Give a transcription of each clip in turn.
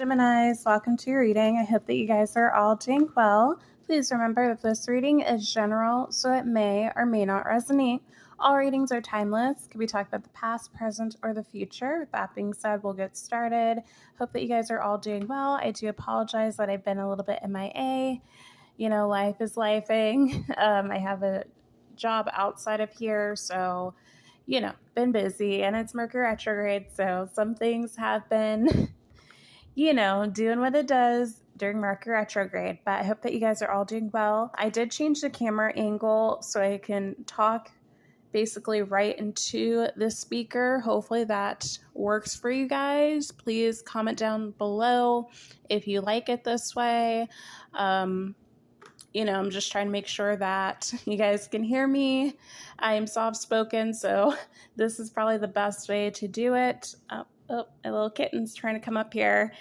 Geminis, welcome to your reading. I hope that you guys are all doing well. Please remember that this reading is general, so it may or may not resonate. All readings are timeless. Could be talked about the past, present, or the future. With that being said, we'll get started. Hope that you guys are all doing well. I do apologize that I've been a little bit MIA. You know, life is lifing. I have a job outside of here, so been busy, and it's Mercury retrograde, so some things have been doing what it does during Mercury retrograde. But I hope that you guys are all doing well. I did change the camera angle so I can talk basically right into the speaker. Hopefully that works for you guys. Please comment down below if you like it this way. I'm just trying to make sure that you guys can hear me. I am soft-spoken, so this is probably the best way to do it. Oh, a little kitten's trying to come up here.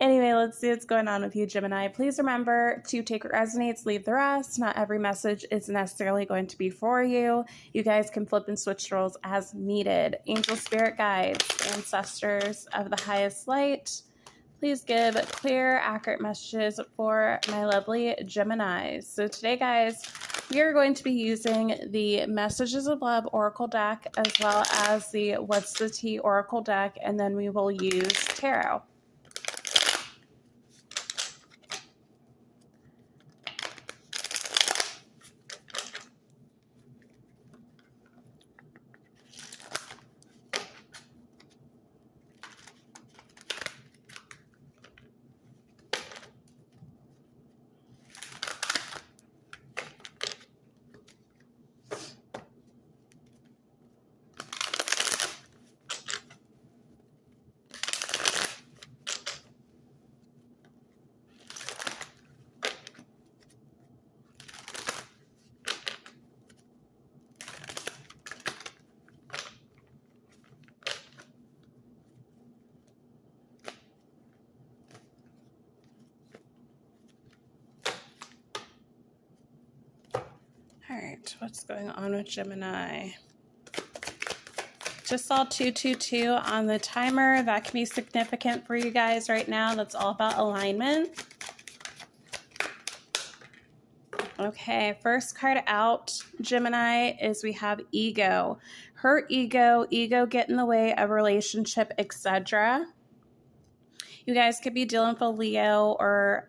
Anyway, let's see what's going on with you, Gemini. Please remember to take what resonates, leave the rest. Not every message is necessarily going to be for you. You guys can flip and switch roles as needed. Angel, spirit guides, ancestors of the highest light, please give clear, accurate messages for my lovely Geminis. So today, guys, we are going to be using the Messages of Love Oracle deck as well as the What's the Tea Oracle deck, and then we will use tarot. All right, what's going on with Gemini? Just saw 222 on the timer. That can be significant for you guys right now. That's all about alignment. Okay, first card out, Gemini, is we have ego. Hurt ego get in the way of relationship, etc. You guys could be dealing with a Leo or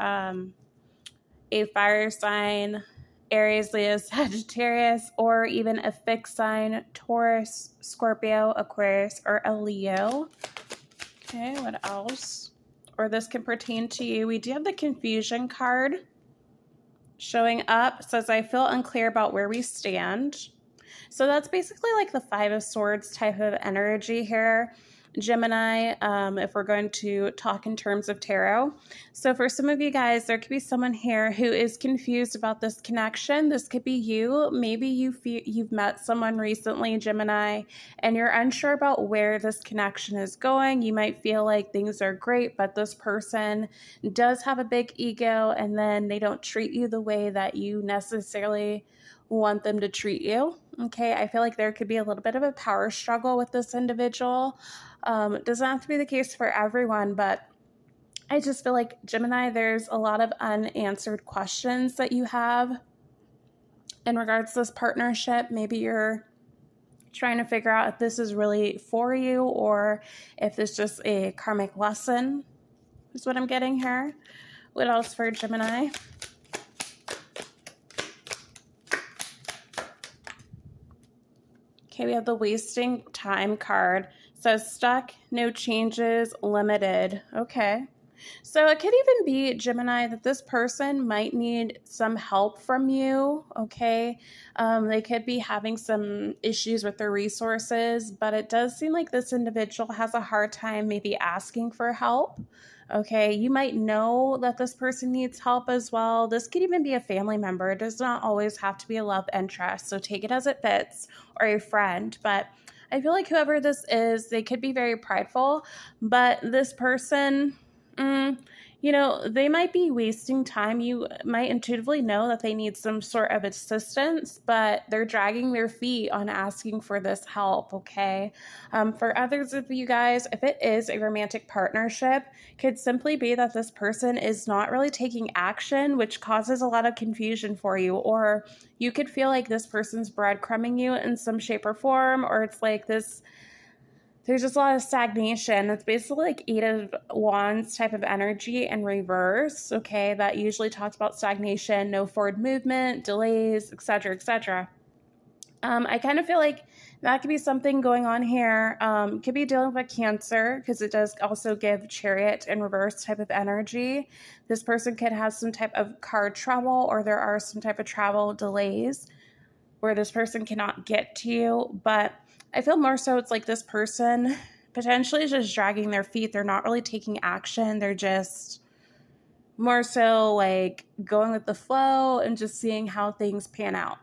a fire sign, Aries, Leo, Sagittarius, or even a fixed sign, Taurus, Scorpio, Aquarius, or a Leo. Okay, what else? Or this can pertain to you. We do have the confusion card showing up. It says, I feel unclear about where we stand. So that's basically like the Five of Swords type of energy here, Gemini, if we're going to talk in terms of tarot. So for some of you guys, there could be someone here who is confused about this connection. This could be you. Maybe you've met someone recently, Gemini, and you're unsure about where this connection is going. You might feel like things are great, but this person does have a big ego, and then they don't treat you the way that you necessarily want them to treat you. Okay, I feel like there could be a little bit of a power struggle with this individual. It doesn't have to be the case for everyone, but I just feel like, Gemini, there's a lot of unanswered questions that you have in regards to this partnership. Maybe you're trying to figure out if this is really for you or if it's just a karmic lesson, is what I'm getting here. What else for Gemini? Okay, we have the wasting time card. It says stuck, no changes, limited. Okay. So it could even be, Gemini, that this person might need some help from you, okay? They could be having some issues with their resources, but it does seem like this individual has a hard time maybe asking for help, okay? You might know that this person needs help as well. This could even be a family member. It does not always have to be a love interest, so take it as it fits, or a friend, but I feel like whoever this is, they could be very prideful, but this person Mm, they might be wasting time. You might intuitively know that they need some sort of assistance, but they're dragging their feet on asking for this help, okay? For others of you guys, if it is a romantic partnership, could simply be that this person is not really taking action, which causes a lot of confusion for you. Or you could feel like this person's breadcrumbing you in some shape or form, or it's like this there's just a lot of stagnation. It's basically like Eight of Wands type of energy in reverse, okay? That usually talks about stagnation, no forward movement, delays, etc., etc. I kind of feel like that could be something going on here. Could be dealing with Cancer, because it does also give Chariot in reverse type of energy. This person could have some type of car trouble, or there are some type of travel delays where this person cannot get to you. But I feel more so it's like this person potentially is just dragging their feet. They're not really taking action. They're just more so like going with the flow and just seeing how things pan out.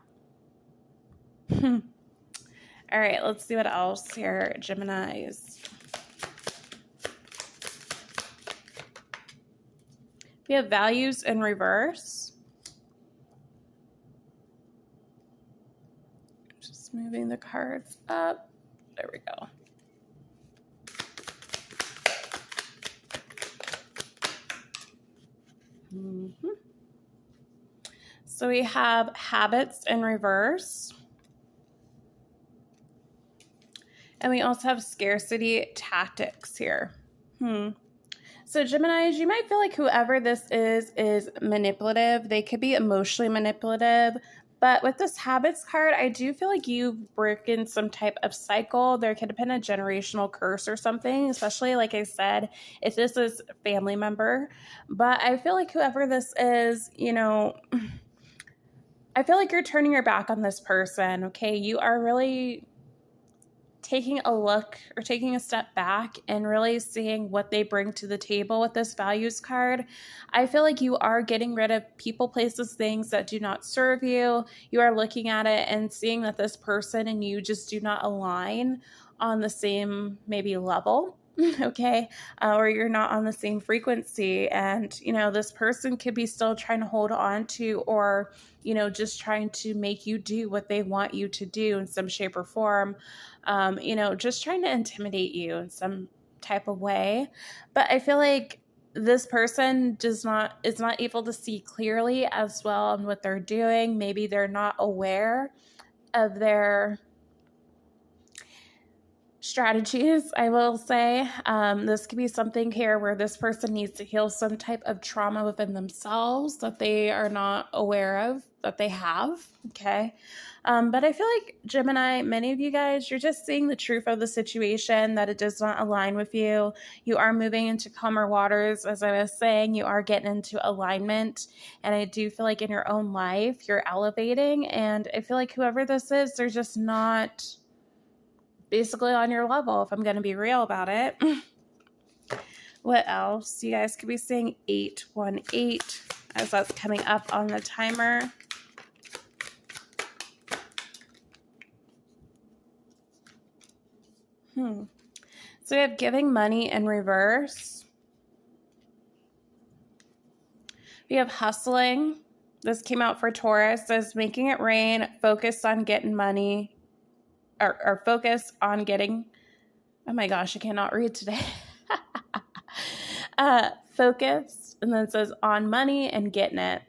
All right, let's see what else here, Geminis. We have values in reverse. Just moving the cards up. There we go. So we have habits in reverse. And we also have scarcity tactics here. So Geminis, you might feel like whoever this is manipulative. They could be emotionally manipulative. But with this habits card, I do feel like you've broken some type of cycle. There could have been a generational curse or something, especially, like I said, if this is a family member. But I feel like whoever this is, I feel like you're turning your back on this person, okay? You are really taking a look or taking a step back and really seeing what they bring to the table with this values card. I feel like you are getting rid of people, places, things that do not serve you. You are looking at it and seeing that this person and you just do not align on the same maybe level. Okay, or you're not on the same frequency, and this person could be still trying to hold on to, or just trying to make you do what they want you to do in some shape or form, just trying to intimidate you in some type of way. But I feel like this person is not able to see clearly as well on what they're doing. Maybe they're not aware of their strategies, I will say. This could be something here where this person needs to heal some type of trauma within themselves that they are not aware of that they have, okay? But I feel like, Gemini, many of you guys, you're just seeing the truth of the situation, that it does not align with you. You are moving into calmer waters. As I was saying, you are getting into alignment. And I do feel like in your own life, you're elevating. And I feel like whoever this is, they're just not basically on your level, if I'm going to be real about it. What else? You guys could be seeing 818 as that's coming up on the timer. So we have giving money in reverse. We have hustling. This came out for Taurus. Says making it rain, focused on getting money, or focus on getting, oh my gosh, I cannot read today. Focused, and then it says on money and getting it.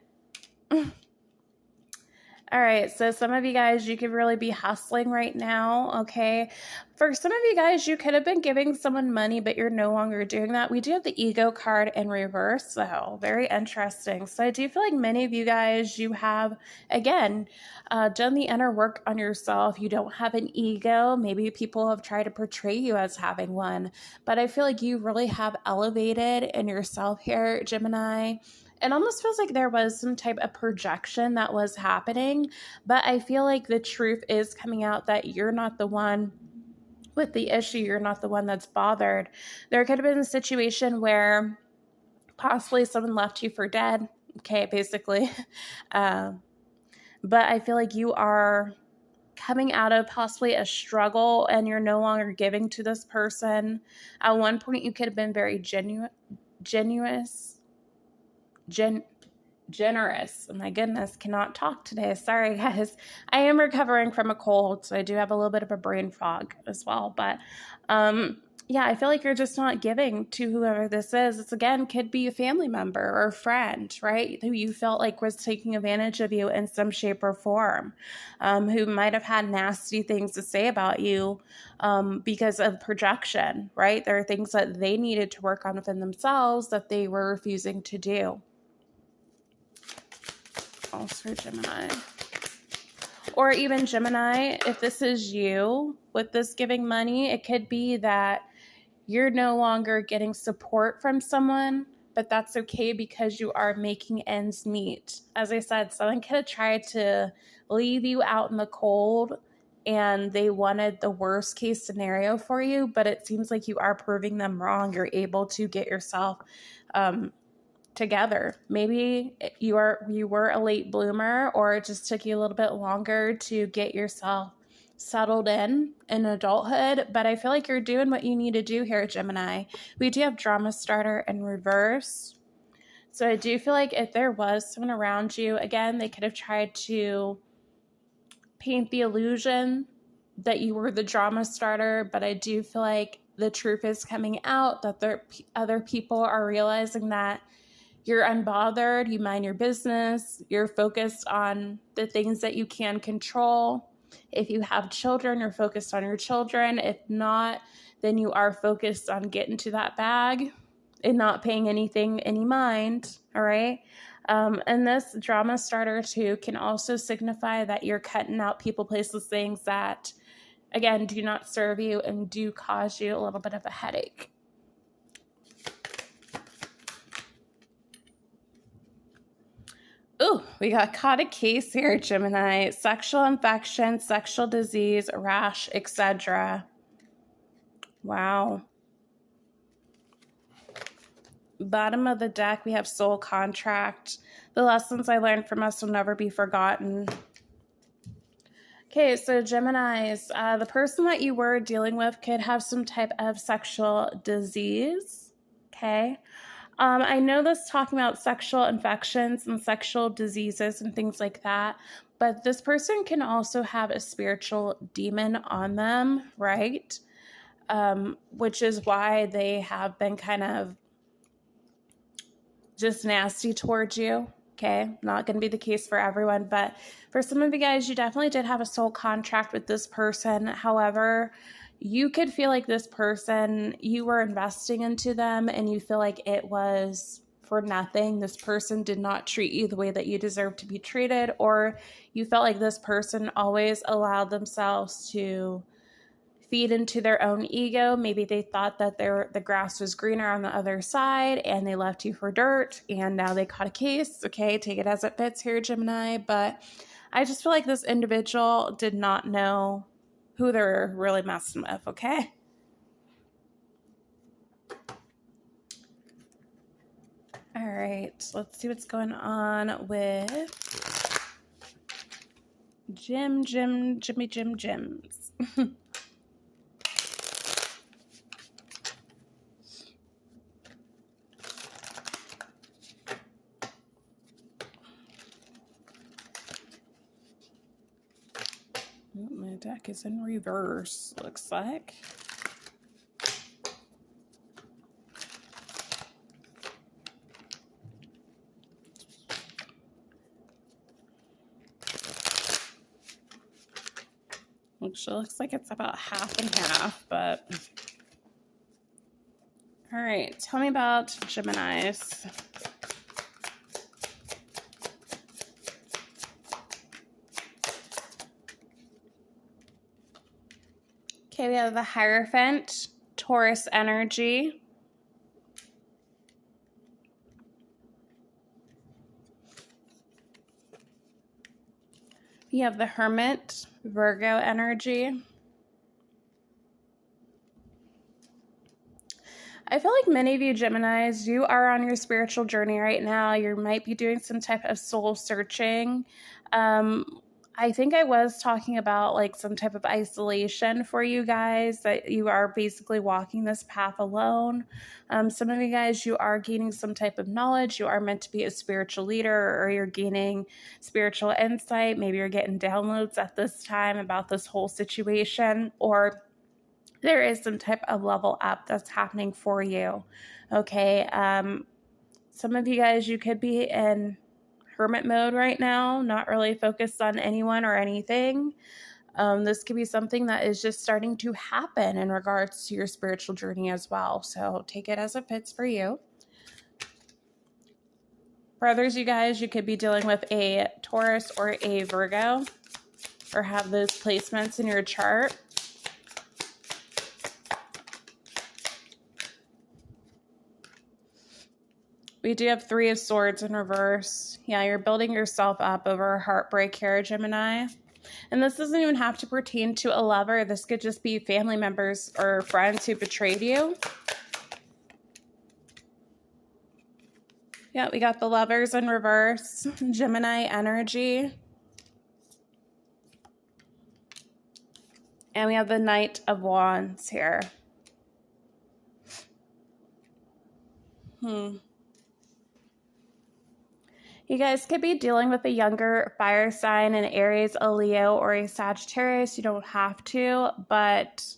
All right, so some of you guys, you could really be hustling right now, okay? For some of you guys, you could have been giving someone money, but you're no longer doing that. We do have the ego card in reverse, so very interesting. So I do feel like many of you guys, you have, again, done the inner work on yourself. You don't have an ego. Maybe people have tried to portray you as having one, but I feel like you really have elevated in yourself here, Gemini. It almost feels like there was some type of projection that was happening, but I feel like the truth is coming out that you're not the one with the issue. You're not the one that's bothered. There could have been a situation where possibly someone left you for dead, okay, basically. But I feel like you are coming out of possibly a struggle and you're no longer giving to this person. At one point, you could have been very generous. Oh my goodness, cannot talk today. Sorry, guys. I am recovering from a cold, so I do have a little bit of a brain fog as well. But yeah, I feel like you're just not giving to whoever this is. It's, again, could be a family member or a friend, right, who you felt like was taking advantage of you in some shape or form, who might have had nasty things to say about you because of projection, right? There are things that they needed to work on within themselves that they were refusing to do. Also Gemini. Or even Gemini, if this is you with this giving money, it could be that you're no longer getting support from someone, but that's okay because you are making ends meet. As I said, someone could have tried to leave you out in the cold and they wanted the worst case scenario for you, but it seems like you are proving them wrong. You're able to get yourself together. Maybe you were a late bloomer, or it just took you a little bit longer to get yourself settled in adulthood, but I feel like you're doing what you need to do here, Gemini. We do have drama starter in reverse. So I do feel like if there was someone around you, again, they could have tried to paint the illusion that you were the drama starter, but I do feel like the truth is coming out, that other people are realizing that you're unbothered, you mind your business, you're focused on the things that you can control. If you have children, you're focused on your children. If not, then you are focused on getting to that bag and not paying any mind, all right? And this drama starter too can also signify that you're cutting out people, places, things that, again, do not serve you and do cause you a little bit of a headache. Ooh, we got caught a case here, Gemini. Sexual infection, sexual disease, rash, etc. Wow. Bottom of the deck, we have soul contract. The lessons I learned from us will never be forgotten. Okay, so Geminis, the person that you were dealing with could have some type of sexual disease, okay? I know this talking about sexual infections and sexual diseases and things like that, but this person can also have a spiritual demon on them, right? Which is why they have been kind of just nasty towards you. Okay, not going to be the case for everyone, but for some of you guys, you definitely did have a soul contract with this person. However, you could feel like this person, you were investing into them and you feel like it was for nothing. This person did not treat you the way that you deserve to be treated, or you felt like this person always allowed themselves to feed into their own ego. Maybe they thought that the grass was greener on the other side and they left you for dirt and now they caught a case. Okay, take it as it fits here, Gemini. But I just feel like this individual did not know who they're really messing with, okay? All right, let's see what's going on with Jimmy Jims. My deck is in reverse, looks like. Actually, looks like it's about half and half, but all right, tell me about Geminis. Okay, we have the Hierophant, Taurus energy. You have the Hermit, Virgo energy. I feel like many of you Geminis, you are on your spiritual journey right now. You might be doing some type of soul searching. I think I was talking about like some type of isolation for you guys, that you are basically walking this path alone. Some of you guys, you are gaining some type of knowledge. You are meant to be a spiritual leader, or you're gaining spiritual insight. Maybe you're getting downloads at this time about this whole situation, or there is some type of level up that's happening for you. Okay. Some of you guys, you could be in hermit mode right now, not really focused on anyone or anything. This could be something that is just starting to happen in regards to your spiritual journey as well. So take it as it fits for you. For others, you guys, you could be dealing with a Taurus or a Virgo, or have those placements in your chart. We do have Three of Swords in reverse. Yeah, you're building yourself up over a heartbreak here, Gemini. And this doesn't even have to pertain to a lover. This could just be family members or friends who betrayed you. Yeah, we got the Lovers in reverse, Gemini energy. And we have the Knight of Wands here. You guys could be dealing with a younger fire sign, an Aries, a Leo, or a Sagittarius. You don't have to, but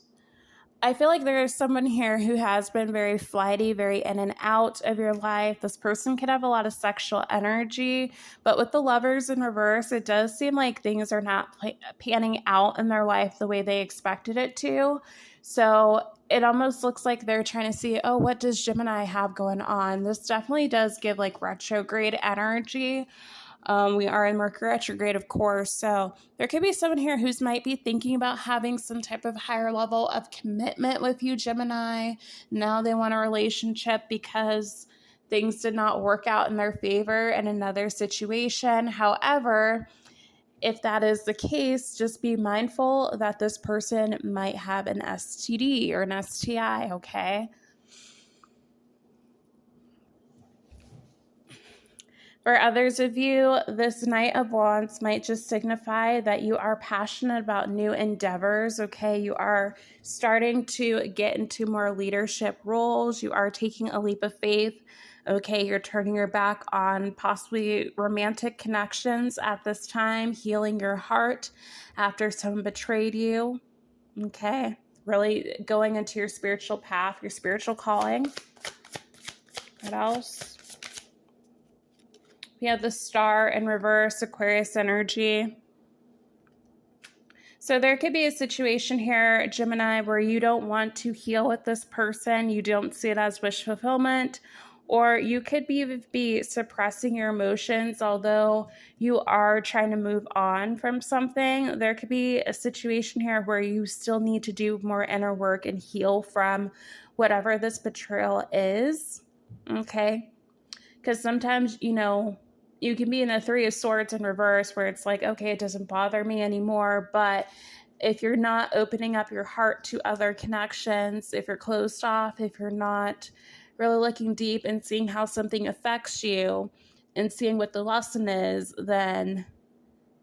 I feel like there is someone here who has been very flighty, very in and out of your life. This person could have a lot of sexual energy, but with the Lovers in reverse, it does seem like things are not panning out in their life the way they expected it to. So it almost looks like they're trying to see, oh, what does Gemini have going on? This definitely does give like retrograde energy. We are in Mercury retrograde, of course. So there could be someone here who's might be thinking about having some type of higher level of commitment with you, Gemini. Now they want a relationship because things did not work out in their favor in another situation. However, if that is the case, just be mindful that this person might have an STD or an STI, okay? For others of you, this Knight of Wands might just signify that you are passionate about new endeavors, okay? You are starting to get into more leadership roles. You are taking a leap of faith, okay? You're turning your back on possibly romantic connections at this time, healing your heart after someone betrayed you, okay? Really going into your spiritual path, your spiritual calling. What else? We have the Star in reverse, Aquarius energy. So there could be a situation here, Gemini, where you don't want to heal with this person. You don't see it as wish fulfillment. Or you could be suppressing your emotions, although you are trying to move on from something. There could be a situation here where you still need to do more inner work and heal from whatever this betrayal is. Okay? Because sometimes, you know, you can be in the Three of Swords in reverse where it's like, okay, it doesn't bother me anymore. But if you're not opening up your heart to other connections, if you're closed off, if you're not really looking deep and seeing how something affects you and seeing what the lesson is, then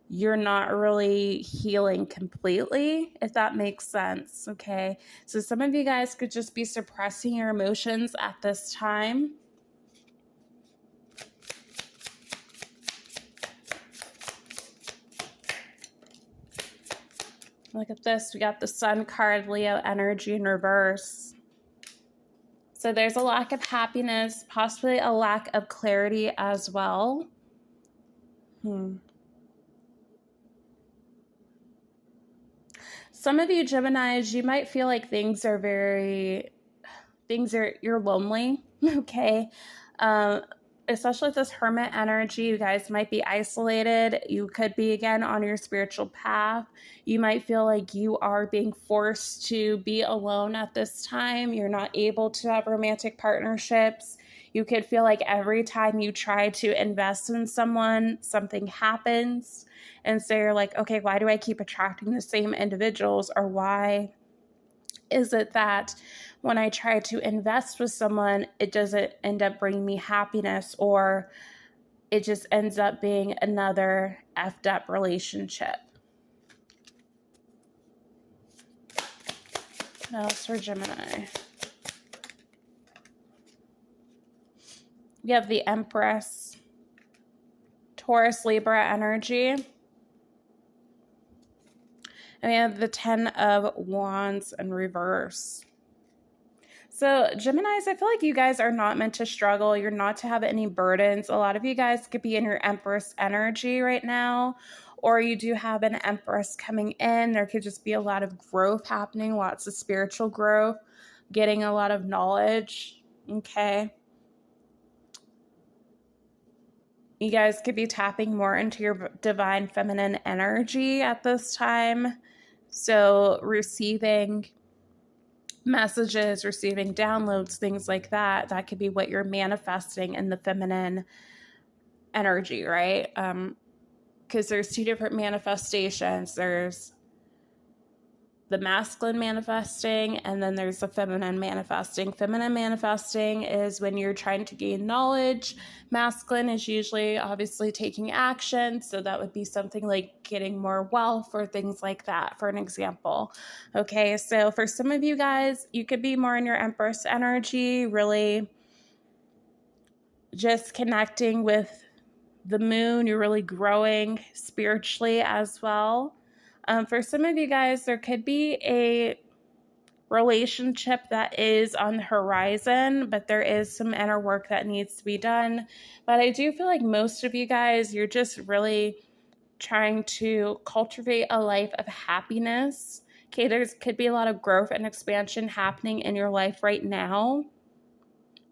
you're not really healing completely, if that makes sense, okay? So some of you guys could just be suppressing your emotions at this time. Look at this. We got the Sun card, Leo energy in reverse. So there's a lack of happiness, possibly a lack of clarity as well. Some of you Geminis, you might feel like you're lonely, okay? Especially with this Hermit energy, you guys might be isolated. You could be, again, on your spiritual path. You might feel like you are being forced to be alone at this time. You're not able to have romantic partnerships. You could feel like every time you try to invest in someone, something happens. And so you're like, okay, why do I keep attracting the same individuals? Or why is it that when I try to invest with someone, it doesn't end up bringing me happiness, or it just ends up being another effed up relationship. What else for Gemini? We have the Empress, Taurus, Libra energy. And we have the 10 of Wands in reverse. So Geminis, I feel like you guys are not meant to struggle. You're not to have any burdens. A lot of you guys could be in your Empress energy right now, or you do have an Empress coming in. There could just be a lot of growth happening, lots of spiritual growth, getting a lot of knowledge, okay? You guys could be tapping more into your divine feminine energy at this time. So receiving messages, receiving downloads, things like that, that could be what you're manifesting in the feminine energy, right? Because there's two different manifestations. There's the masculine manifesting, and then there's the feminine manifesting. Feminine manifesting is when you're trying to gain knowledge. Masculine is usually obviously taking action. So that would be something like getting more wealth or things like that, for an example. Okay, so for some of you guys, you could be more in your Empress energy, really just connecting with the moon. You're really growing spiritually as well. For some of you guys, there could be a relationship that is on the horizon, but there is some inner work that needs to be done. But I do feel like most of you guys, you're just really trying to cultivate a life of happiness. Okay, there's could be a lot of growth and expansion happening in your life right now.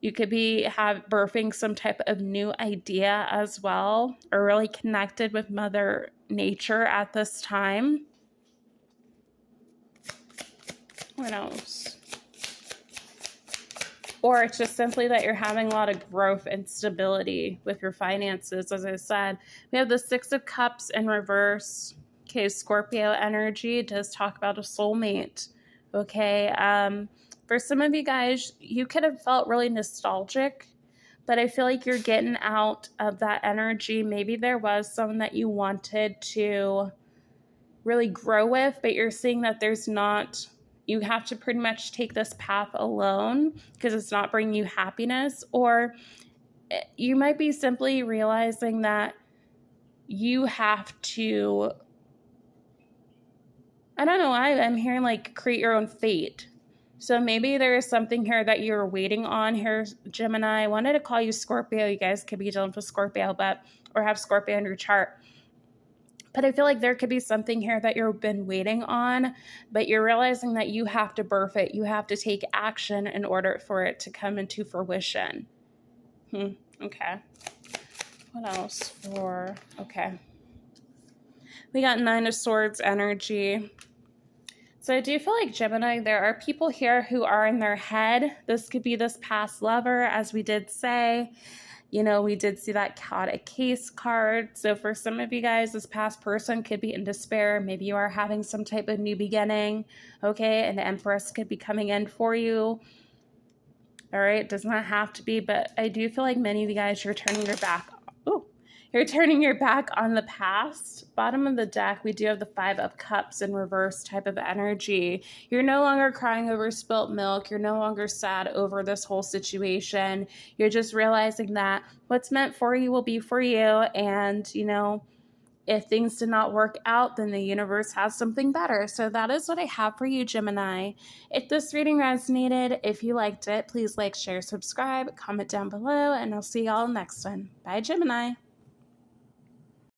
You could be birthing some type of new idea as well, or really connected with Mother Nature at this time. What else? Or it's just simply that you're having a lot of growth and stability with your finances. As I said, we have the 6 of Cups in reverse. Okay, Scorpio energy does talk about a soulmate. Okay, for some of you guys, you could have felt really nostalgic, but I feel like you're getting out of that energy. Maybe there was someone that you wanted to really grow with, but you're seeing that there's not. You have to pretty much take this path alone because it's not bringing you happiness. Or you might be simply realizing that you have to, I don't know, I'm hearing like create your own fate. So maybe there is something here that you're waiting on here, Gemini. I wanted to call you Scorpio. You guys could be dealing with Scorpio, or have Scorpio in your chart. But I feel like there could be something here that you've been waiting on, but you're realizing that you have to birth it. You have to take action in order for it to come into fruition. Okay. What else okay. We got 9 of Swords energy. So I do feel like, Gemini, there are people here who are in their head. This could be this past lover, as we did say. You know, we did see that caught a case card. So for some of you guys, this past person could be in despair. Maybe you are having some type of new beginning, okay? And the Empress could be coming in for you. All right, it does not have to be, but I do feel like many of you guys, you're turning your back. You're turning your back on the past. Bottom of the deck, we do have the 5 of Cups in reverse type of energy. You're no longer crying over spilt milk. You're no longer sad over this whole situation. You're just realizing that what's meant for you will be for you. And, you know, if things did not work out, then the universe has something better. So that is what I have for you, Gemini. If this reading resonated, if you liked it, please like, share, subscribe, comment down below, and I'll see y'all next time. Bye, Gemini.